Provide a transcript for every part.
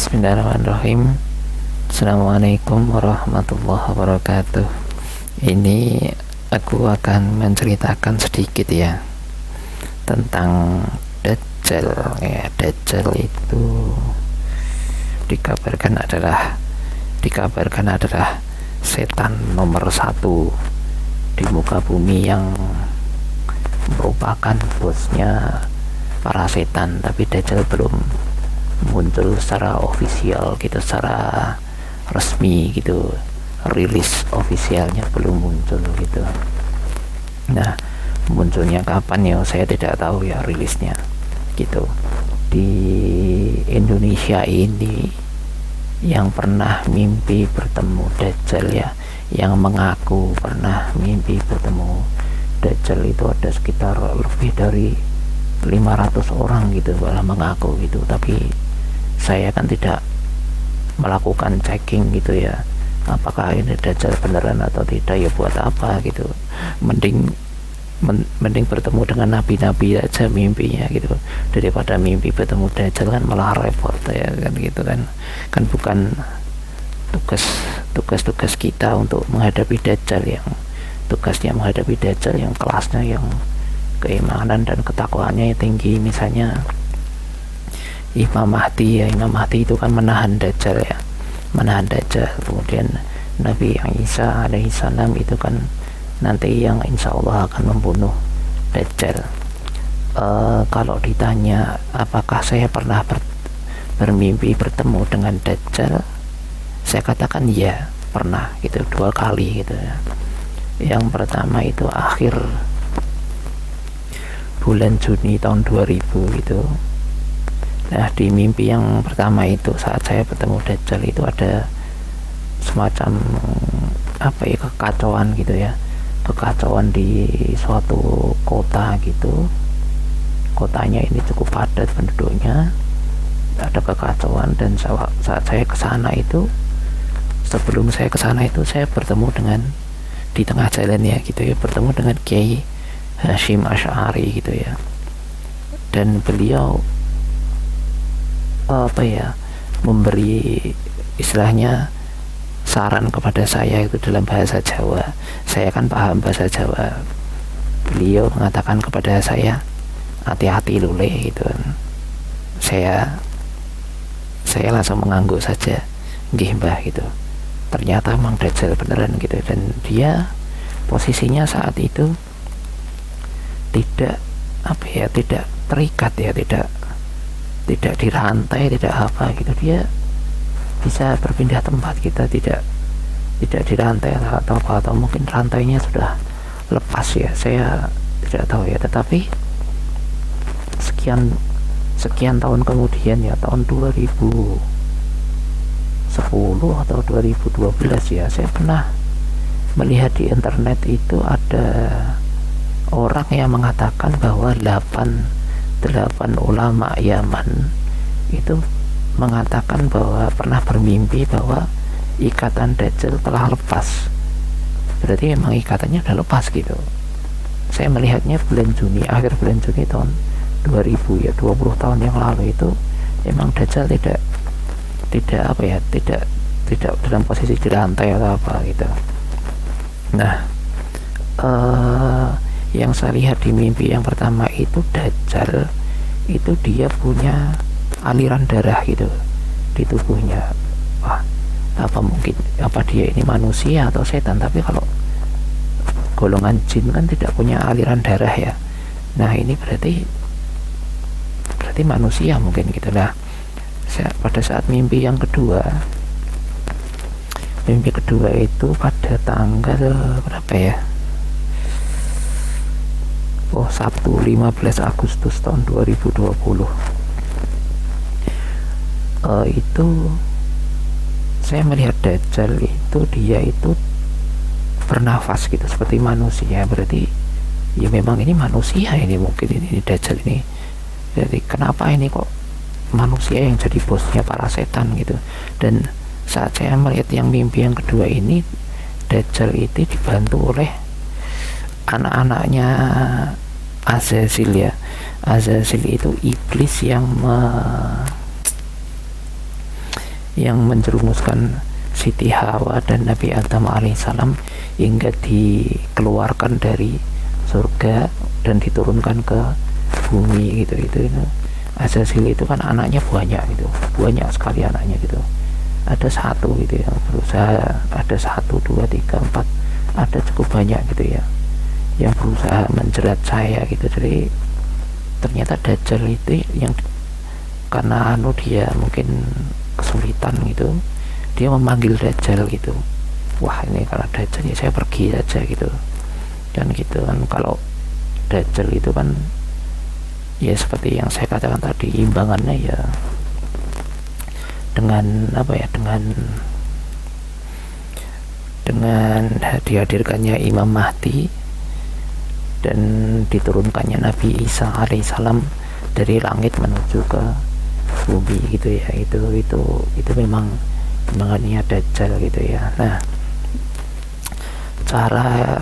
Bismillahirrahmanirrahim. Assalamualaikum warahmatullahi wabarakatuh. Ini aku akan menceritakan sedikit ya tentang Dajjal. Ya, Dajjal itu dikabarkan adalah setan nomor satu di muka bumi yang merupakan bosnya para setan. Tapi Dajjal belum muncul secara ofisial gitu, secara resmi gitu, rilis ofisialnya belum muncul gitu. Nah, munculnya kapan ya saya tidak tahu ya rilisnya gitu. Di Indonesia ini yang pernah mimpi bertemu Dajjal ya, yang mengaku pernah mimpi bertemu Dajjal itu ada sekitar lebih dari 500 orang gitu, malah mengaku gitu. Tapi saya kan tidak melakukan checking gitu ya, apakah ini Dajjal beneran atau tidak, ya buat apa gitu. Mending bertemu dengan nabi-nabi aja mimpinya gitu, daripada mimpi bertemu Dajjal kan malah repot ya kan gitu kan bukan tugas kita untuk menghadapi Dajjal, yang tugasnya menghadapi Dajjal yang kelasnya, yang keimanan dan ketakwaannya tinggi. Misalnya Imam Mahdi ya, Imam Mahdi itu kan menahan Dajjal ya, menahan Dajjal. Kemudian Nabi Isa alaihissalam itu kan nanti yang insya Allah akan membunuh Dajjal. Kalau ditanya apakah saya pernah bermimpi bertemu dengan Dajjal, saya katakan ya pernah gitu, 2 kali gitu ya. Yang pertama itu akhir bulan Juni tahun 2000 gitu. Nah, di mimpi yang pertama itu saat saya bertemu Dajjal itu ada semacam kekacauan gitu ya, kekacauan di suatu kota gitu. Kotanya ini cukup padat penduduknya, ada kekacauan. Dan saat saya ke sana itu, sebelum saya ke sana itu saya bertemu dengan, di tengah jalan ya gitu ya, bertemu dengan Kiai Hasyim Asy'ari gitu ya. Dan beliau memberi istilahnya saran kepada saya itu dalam bahasa Jawa. Saya kan paham bahasa Jawa. Beliau mengatakan kepada saya, hati-hati lule gitu kan. Saya langsung mengangguk saja, nggih Mbah gitu. Ternyata memang Dajjal beneran gitu. Dan dia posisinya saat itu tidak terikat ya, tidak dirantai, tidak apa gitu. Dia bisa berpindah tempat, kita tidak dirantai atau mungkin rantainya sudah lepas ya, saya tidak tahu ya. Tetapi sekian tahun kemudian ya, tahun 2010 atau 2012 ya, saya pernah melihat di internet itu ada orang yang mengatakan bahwa 8 ulama Yaman itu mengatakan bahwa pernah bermimpi bahwa ikatan Dajjal telah lepas. Berarti memang ikatannya udah lepas gitu. Saya melihatnya bulan Juni, akhir bulan Juni tahun 2000 ya, 20 tahun yang lalu itu memang Dajjal tidak dalam posisi dirantai atau apa gitu. Nah, yang saya lihat di mimpi yang pertama itu, Dajjal itu dia punya aliran darah gitu di tubuhnya. Wah, apa dia ini manusia atau setan? Tapi kalau golongan jin kan tidak punya aliran darah ya. Nah, ini berarti manusia mungkin gitu. Nah, pada saat mimpi kedua itu pada tanggal berapa ya? Sabtu 15 Agustus tahun 2020 itu saya melihat Dajjal itu, dia itu bernafas gitu seperti manusia. Berarti ya memang ini manusia, ini mungkin ini Dajjal ini. Jadi kenapa ini kok manusia yang jadi bosnya para setan gitu. Dan saat saya melihat yang mimpi yang kedua ini, Dajjal itu dibantu oleh anak-anaknya Azazil ya. Azazil itu iblis yang yang menjerumuskan Siti Hawa dan Nabi Adam alaihissalam hingga dikeluarkan dari surga dan diturunkan ke bumi gitu. Itu Azazil itu kan anaknya banyak sekali anaknya gitu. Ada satu gitu yang berusaha, ada 1, 2, 3, 4, ada cukup banyak gitu ya yang berusaha menjerat saya gitu. Jadi ternyata Dajjal itu yang karena dia mungkin kesulitan gitu, dia memanggil Dajjal gitu. Wah, ini kalau Dajjal ya saya pergi aja gitu. Dan gitu kan, kalau Dajjal itu kan ya seperti yang saya katakan tadi, imbangannya ya dengan dengan dihadirkannya Imam Mahdi dan diturunkannya Nabi Isa alaihissalam dari langit menuju ke bumi gitu ya. Itu memang imbangannya Dajjal gitu ya. Nah, cara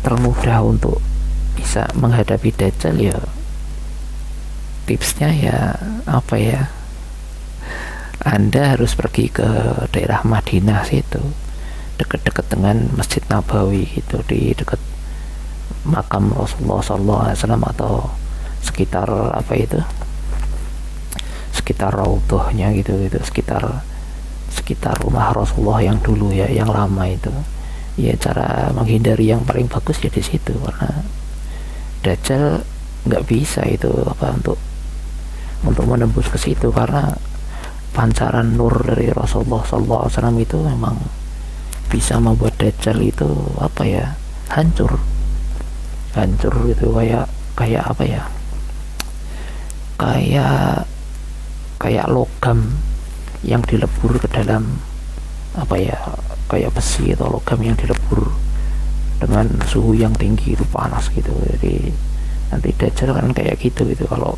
termudah untuk bisa menghadapi Dajjal ya, tipsnya ya apa ya, Anda harus pergi ke daerah Madinah situ, dekat-dekat dengan Masjid Nabawi gitu, di dekat makam Rasulullah SAW atau sekitar sekitar raudhahnya gitu, sekitar rumah Rasulullah yang dulu ya, yang lama itu ya. Cara menghindari yang paling bagus ya di situ, karena Dajjal nggak bisa itu untuk menembus ke situ, karena pancaran nur dari Rasulullah SAW itu memang bisa membuat Dajjal itu hancur gitu, kayak logam yang dilebur ke dalam kayak besi atau logam yang dilebur dengan suhu yang tinggi itu, panas gitu. Jadi nanti Dajjal kan kayak gitu kalau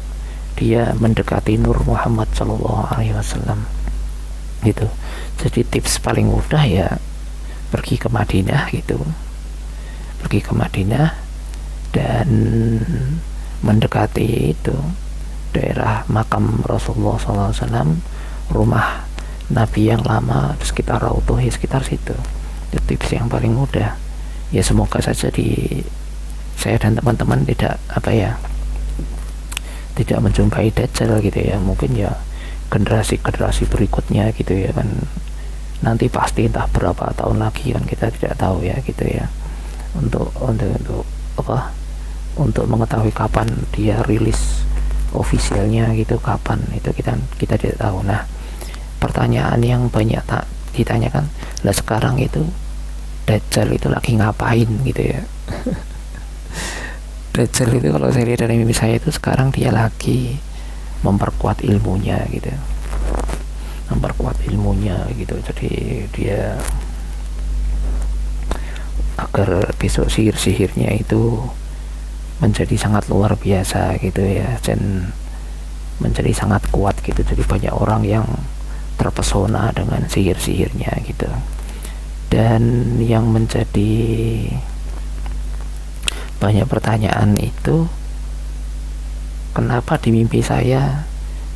dia mendekati Nur Muhammad Sallallahu Alaihi Wasallam gitu. Jadi tips paling mudah ya pergi ke Madinah gitu, dan mendekati itu daerah makam Rasulullah SAW, rumah Nabi yang lama, sekitar Raudhah, sekitar situ. Itu tips yang paling mudah ya. Semoga saja saya dan teman-teman tidak menjumpai Dajjal gitu ya. Mungkin ya generasi berikutnya gitu ya kan, nanti pasti entah berapa tahun lagi kan, kita tidak tahu ya gitu ya. Untuk mengetahui kapan dia rilis ofisialnya gitu, kapan itu kita tidak tahu. Nah, pertanyaan yang banyak tak ditanyakan, lah sekarang itu Dajjal itu lagi ngapain gitu ya. Dajjal itu kalau saya lihat dari mimpi saya itu sekarang dia lagi memperkuat ilmunya gitu. Jadi dia agar besok sihir-sihirnya itu menjadi sangat luar biasa gitu ya, dan menjadi sangat kuat gitu. Jadi banyak orang yang terpesona dengan sihir-sihirnya gitu. Dan yang menjadi banyak pertanyaan itu, kenapa di mimpi saya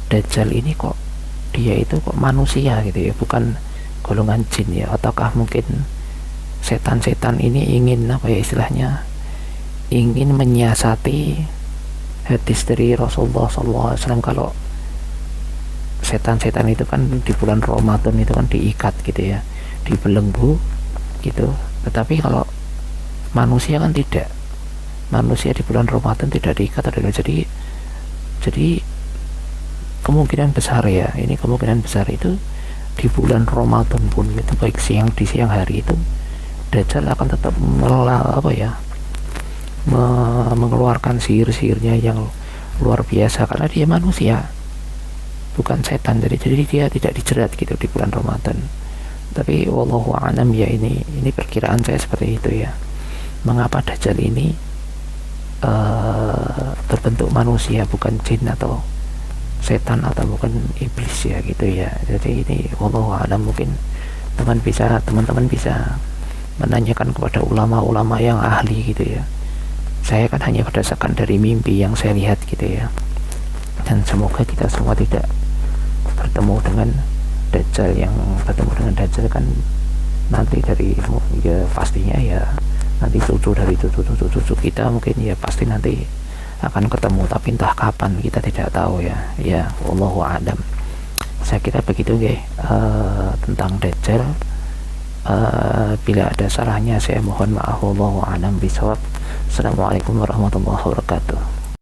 Dajjal ini kok dia itu kok manusia gitu ya, bukan golongan jin ya? Ataukah mungkin setan-setan ini ingin istilahnya ingin menyiasati hadis dari Rasulullah SAW, kalau setan-setan itu kan di bulan Ramadan itu kan diikat gitu ya, dibelenggu gitu. Tetapi kalau manusia kan tidak, manusia di bulan Ramadan tidak diikat. Jadi kemungkinan besar itu di bulan Ramadan pun itu, baik di siang hari itu, Dajjal akan tetap mengeluarkan sihir-sihirnya yang luar biasa, karena dia manusia bukan setan. Jadi dia tidak dijerat gitu di bulan Ramadan. Tapi wallahu a'lam ya, ini perkiraan saya seperti itu ya. Mengapa Dajjal ini berbentuk manusia, bukan jin atau setan atau bukan iblis ya gitu ya. Jadi ini wallahu a'lam, mungkin teman-teman bisa menanyakan kepada ulama-ulama yang ahli gitu ya. Saya kan hanya berdasarkan dari mimpi yang saya lihat gitu ya. Dan semoga kita semua tidak bertemu dengan Dajjal yang bertemu dengan Dajjal kan nanti dari ya pastinya ya nanti cucu dari cucu kita mungkin ya pasti nanti akan ketemu, tapi entah kapan kita tidak tahu ya. Ya wallahu a'lam. Saya kira begitu guys tentang Dajjal. Bila ada salahnya saya mohon maaf. Wallahu a'lam bishawab. Assalamualaikum warahmatullahi wabarakatuh.